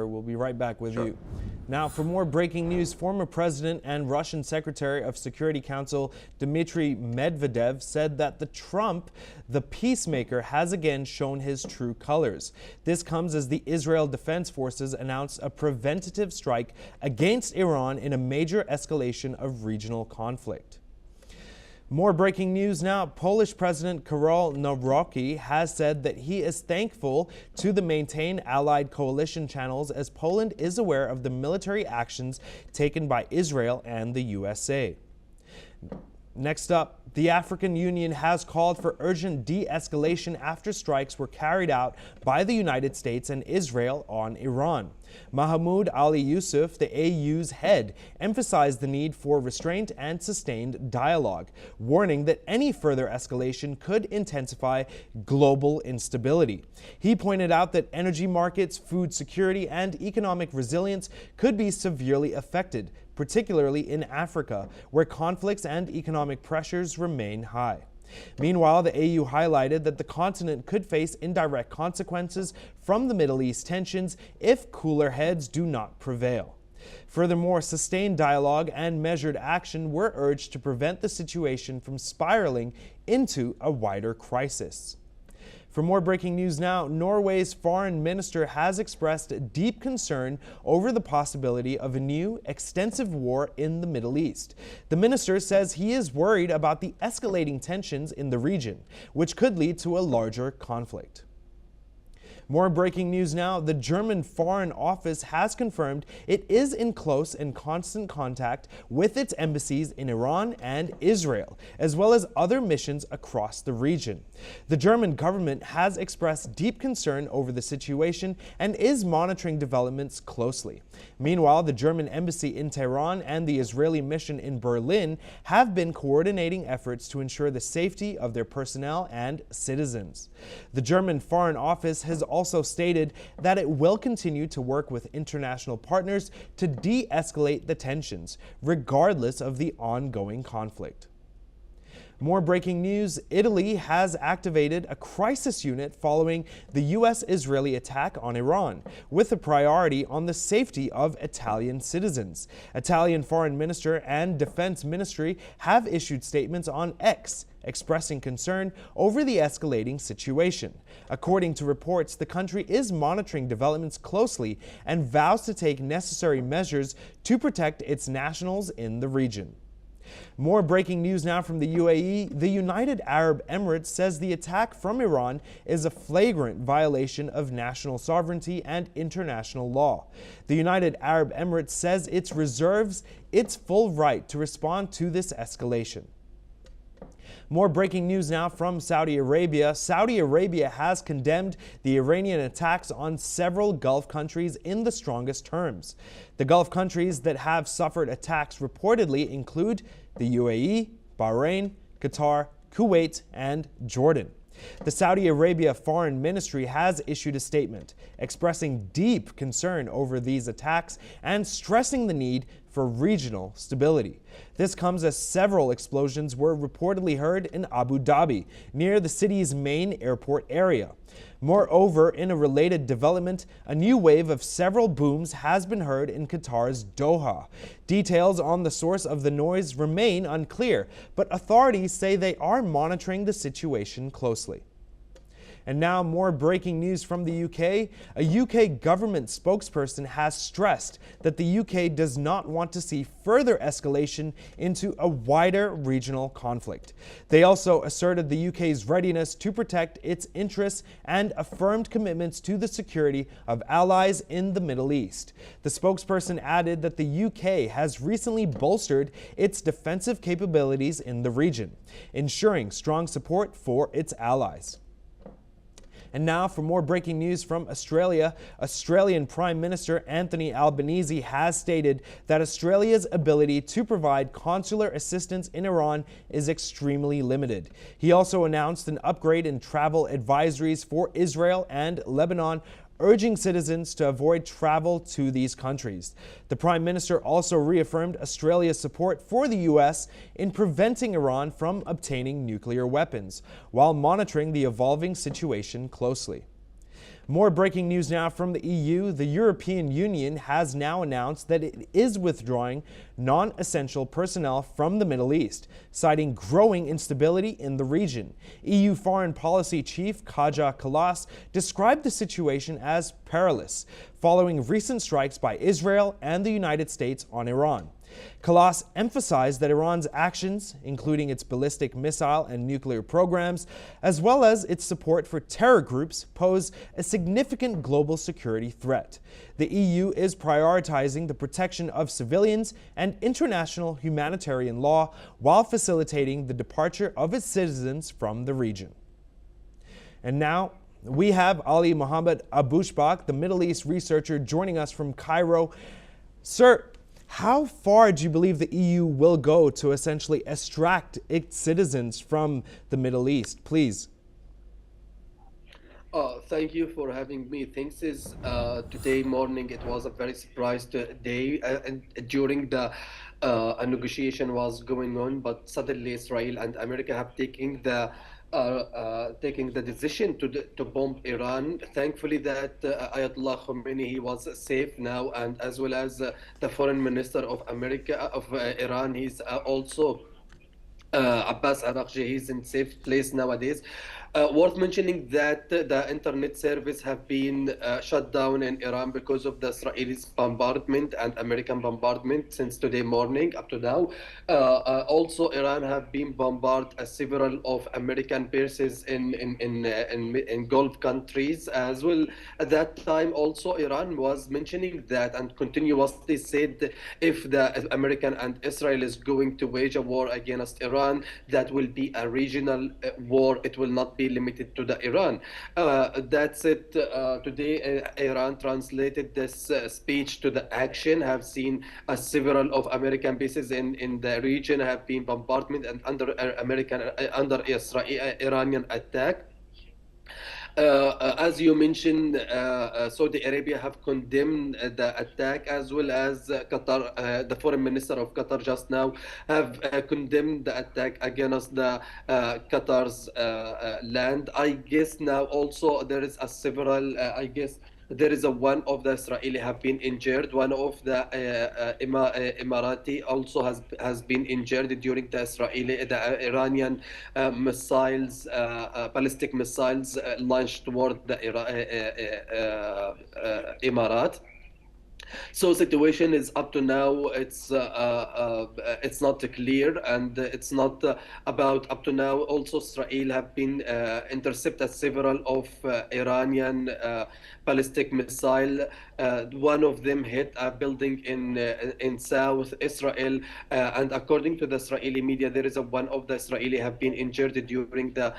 We'll be right back with you. Now, for more breaking news, former president and Russian Secretary of Security Council Dmitry Medvedev said that the Peacemaker, has again shown his true colors. This comes as the Israel Defense Forces announced a preventative strike against Iran in a major escalation of regional conflict. More breaking news now. Polish President Karol Nawrocki has said that he is thankful to the maintained allied coalition channels as Poland is aware of the military actions taken by Israel and the USA. Next up, the African Union has called for urgent de-escalation after strikes were carried out by the United States and Israel on Iran. Mahmoud Ali Yusuf, the AU's head, emphasized the need for restraint and sustained dialogue, warning that any further escalation could intensify global instability. He pointed out that energy markets, food security, and economic resilience could be severely affected, particularly in Africa, where conflicts and economic pressures remain high. Meanwhile, the AU highlighted that the continent could face indirect consequences from the Middle East tensions if cooler heads do not prevail. Furthermore, sustained dialogue and measured action were urged to prevent the situation from spiraling into a wider crisis. For more breaking news now, Norway's foreign minister has expressed deep concern over the possibility of a new, extensive war in the Middle East. The minister says he is worried about the escalating tensions in the region, which could lead to a larger conflict. More breaking news now. The German Foreign Office has confirmed it is in close and constant contact with its embassies in Iran and Israel, as well as other missions across the region. The German government has expressed deep concern over the situation and is monitoring developments closely. Meanwhile, the German embassy in Tehran and the Israeli mission in Berlin have been coordinating efforts to ensure the safety of their personnel and citizens. The German Foreign Office has also stated that it will continue to work with international partners to de-escalate the tensions, regardless of the ongoing conflict. More breaking news. Italy has activated a crisis unit following the U.S.-Israeli attack on Iran, with a priority on the safety of Italian citizens. Italian Foreign Minister and Defense Ministry have issued statements on X, expressing concern over the escalating situation. According to reports, the country is monitoring developments closely and vows to take necessary measures to protect its nationals in the region. More breaking news now from the UAE. The United Arab Emirates says the attack from Iran is a flagrant violation of national sovereignty and international law. The United Arab Emirates says it reserves its full right to respond to this escalation. More breaking news now from Saudi Arabia. Saudi Arabia has condemned the Iranian attacks on several Gulf countries in the strongest terms. The Gulf countries that have suffered attacks reportedly include the UAE, Bahrain, Qatar, Kuwait, and Jordan. The Saudi Arabia Foreign Ministry has issued a statement expressing deep concern over these attacks and stressing the need for regional stability. This comes as several explosions were reportedly heard in Abu Dhabi, near the city's main airport area. Moreover, in a related development, a new wave of several booms has been heard in Qatar's Doha. Details on the source of the noise remain unclear, but authorities say they are monitoring the situation closely. And now more breaking news from the UK. A UK government spokesperson has stressed that the UK does not want to see further escalation into a wider regional conflict. They also asserted the UK's readiness to protect its interests and affirmed commitments to the security of allies in the Middle East. The spokesperson added that the UK has recently bolstered its defensive capabilities in the region, ensuring strong support for its allies. And now for more breaking news from Australia. Australian Prime Minister Anthony Albanese has stated that Australia's ability to provide consular assistance in Iran is extremely limited. He also announced an upgrade in travel advisories for Israel and Lebanon, urging citizens to avoid travel to these countries. The Prime Minister also reaffirmed Australia's support for the U.S. in preventing Iran from obtaining nuclear weapons, while monitoring the evolving situation closely. More breaking news now from the EU. The European Union has now announced that it is withdrawing non-essential personnel from the Middle East, citing growing instability in the region. EU Foreign Policy Chief Kaja Kallas described the situation as perilous, following recent strikes by Israel and the United States on Iran. Kallas emphasized that Iran's actions, including its ballistic missile and nuclear programs, as well as its support for terror groups, pose a significant global security threat. The EU is prioritizing the protection of civilians and international humanitarian law while facilitating the departure of its citizens from the region. And now, we have Ali Mohammed Abushbak, the Middle East researcher, joining us from Cairo. Sir, how far do you believe the EU will go to essentially extract its citizens from the Middle East? Please. Thank you for having me. Things is today morning. It was a very surprised day, and during the a negotiation was going on, but suddenly Israel and America have taking the decision to bomb Iran. Thankfully, that Ayatollah Khomeini he was safe now, and as well as the foreign minister of America of Iran, he's also Abbas Araghchi, he's in safe place nowadays. Worth mentioning that the internet service have been shut down in Iran because of the Israelis bombardment and American bombardment since today morning up to now. Also, Iran have been bombarded several of American bases in Gulf countries as well. At that time, also Iran was mentioning that and continuously said if the American and Israel is going to wage a war against Iran, that will be a regional war. It will not be limited to the Iran. That's it. Today, Iran translated this speech to the action. Have seen several of American bases in the region have been bombardment and under Israel Iranian attack. As you mentioned, Saudi Arabia have condemned the attack, as well as Qatar. The foreign minister of Qatar just now have condemned the attack against the Qatar's land. I guess now also there is a several. I guess there is a one of the Israeli have been injured. One of the Emirati also has been injured during the Iranian missiles, ballistic missiles launched toward the Emirat. So situation is up to now. It's not clear, and it's not about up to now. Also, Israel have been intercepted several of Iranian ballistic missile. One of them hit a building in South Israel, and according to the Israeli media, there is one of the Israeli have been injured during the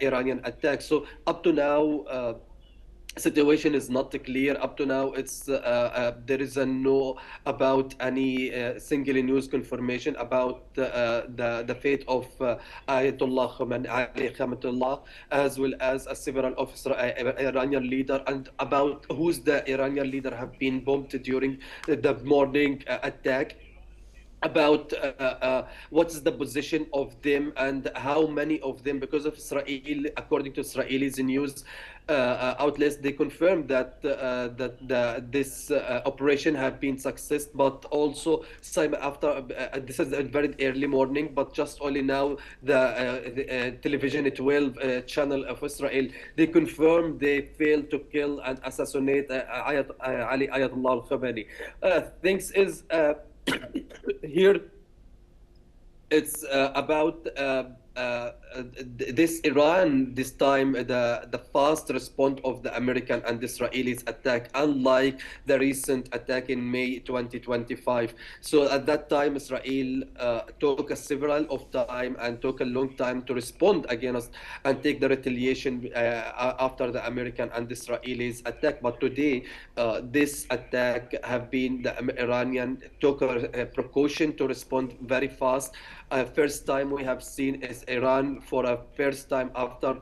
Iranian attack. So up to now. Situation is not clear up to now. It's there is a no about any single news confirmation about the fate of Ayatollah Khomeini, Ali Khamenei, as well as several of Iranian leader, and about who's the Iranian leader have been bombed during the morning attack. About what's the position of them and how many of them, because of Israel, according to Israelis news outlets, they confirmed that this operation have been success, but also after this is a very early morning, but just only now the television 12 channel of Israel, they confirmed they failed to kill and assassinate Ali Ayatollah al-Khamenei. Things is here it's about this Iran, this time the fast response of the American and Israelis attack, unlike the recent attack in May 2025. So at that time, Israel took a several of time and took a long time to respond against and take the retaliation after the American and Israelis attack. But today, this attack have been the Iranian took a precaution to respond very fast. First time we have seen is Iran for a first time after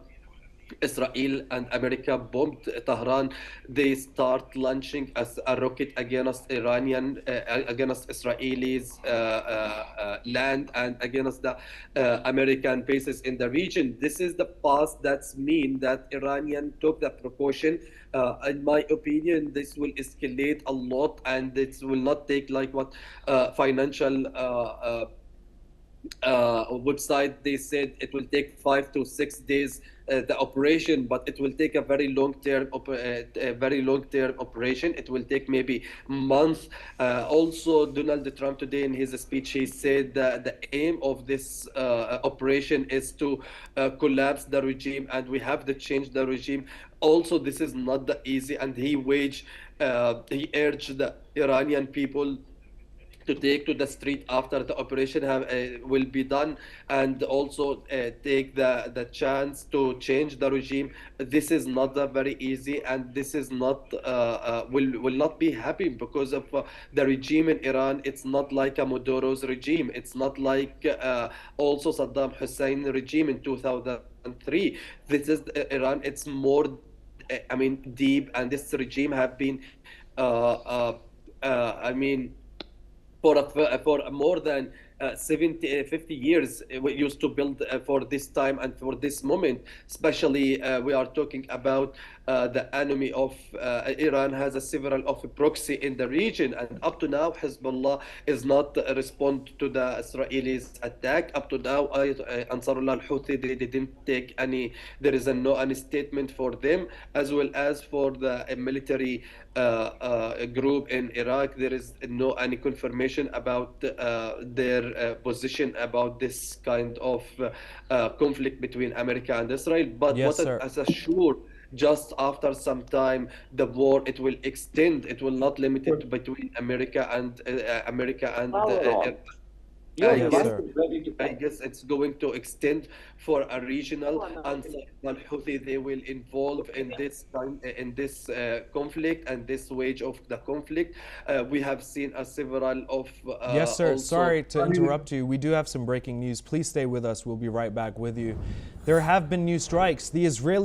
Israel and America bombed Tehran, they start launching as a rocket against against Israelis land and against the American bases in the region. This is the past. That's mean that Iranian took the precaution. In my opinion, this will escalate a lot, and it will not take like what financial website they said it will take 5 to 6 days the operation, but it will take a very long term operation. It will take maybe months. Also, Donald Trump today in his speech he said that the aim of this operation is to collapse the regime, and we have to change the regime. Also, this is not the easy, and he urged the Iranian people to take to the street after the operation will be done, and also take the chance to change the regime. This is not very easy, and this is not will not be happy because of the regime in Iran. It's not like a Maduro's regime. It's not like also Saddam Hussein regime in 2003. This is Iran. It's more I mean deep, and this regime have been I mean for more than 50 years we used to build for this time and for this moment. Especially we are talking about the enemy of Iran has a several of proxy in the region, and up to now Hezbollah is not respond to the Israelis attack. Up to now Ansarullah al-Houthi, they didn't take any, there is no any statement for them, as well as for the military group in Iraq. There is no any confirmation about their position about this kind of conflict between America and Israel. But Yes, what sir. as a sure, just after some time, the war it will extend. It will not limit it between America and Iran. I Yes, guess sir. I guess it's going to extend for a regional, and Houthi they will involve in this conflict and this wage of the conflict. We have seen a several of Yes, sir. also. Sorry to interrupt you. We do have some breaking news. Please stay with us. We'll be right back with you. There have been new strikes. The Israeli